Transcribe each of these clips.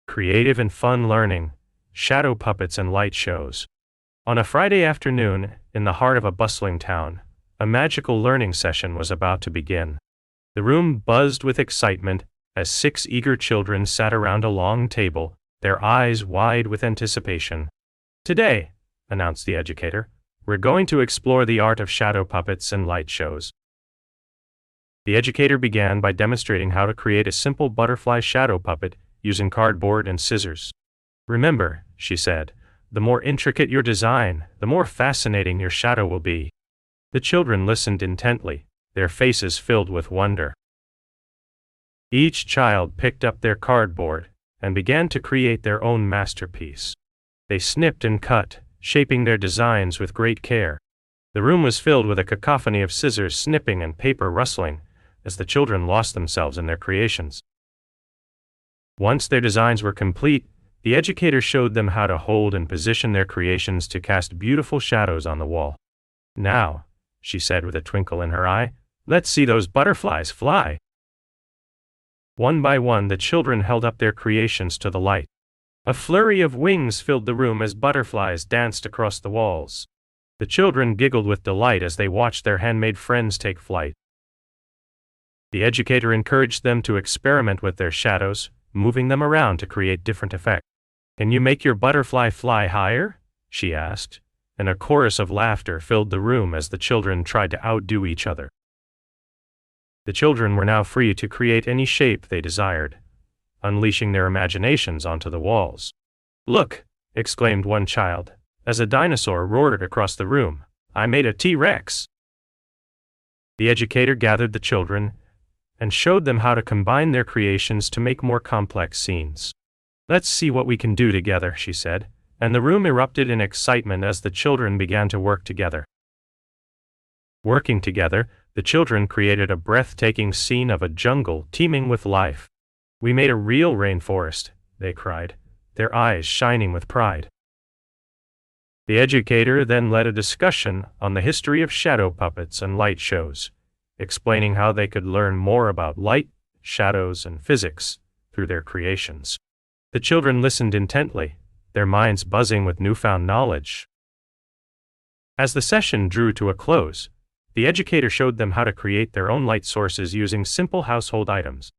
Creative and fun learning, shadow puppets and light shows. On a Friday afternoon, in the heart of a bustling town, a magical learning session was about to begin. The room buzzed with excitement as 6 eager children sat around a long table, their eyes wide with anticipation. "Today," announced the educator, "we're going to explore the art of shadow puppets and light shows." The educator began by demonstrating how to create a simple butterfly shadow puppet using cardboard and scissors. "Remember," she said, "the more intricate your design, the more fascinating your shadow will be." The children listened intently, their faces filled with wonder. Each child picked up their cardboard and began to create their own masterpiece. They snipped and cut, shaping their designs with great care. The room was filled with a cacophony of scissors snipping and paper rustling as the children lost themselves in their creations. Once their designs were complete, the educator showed them how to hold and position their creations to cast beautiful shadows on the wall. "Now," she said with a twinkle in her eye, "let's see those butterflies fly." One by one the children held up their creations to the light. A flurry of wings filled the room as butterflies danced across the walls. The children giggled with delight as they watched their handmade friends take flight. The educator encouraged them to experiment with their shadows, moving them around to create different effects. "Can you make your butterfly fly higher?" she asked, and a chorus of laughter filled the room as the children tried to outdo each other. The children were now free to create any shape they desired, unleashing their imaginations onto the walls. "Look!" exclaimed one child, as a dinosaur roared across the room. "I made a T-Rex!" The educator gathered the children and showed them how to combine their creations to make more complex scenes. "Let's see what we can do together," she said, and the room erupted in excitement as the children began to work together. Working together, the children created a breathtaking scene of a jungle teeming with life. "We made a real rainforest," they cried, their eyes shining with pride. The educator then led a discussion on the history of shadow puppets and light shows, explaining how they could learn more about light, shadows, and physics through their creations. The children listened intently, their minds buzzing with newfound knowledge. As the session drew to a close, the educator showed them how to create their own light sources using simple household items.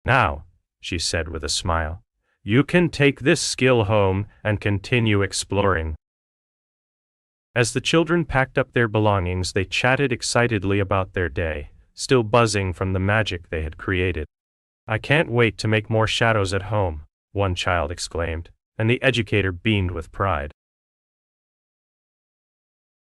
"Now," she said with a smile, "you can take this skill home and continue exploring." As the children packed up their belongings, they chatted excitedly about their day, still buzzing from the magic they had created. "I can't wait to make more shadows at home," one child exclaimed, and the educator beamed with pride.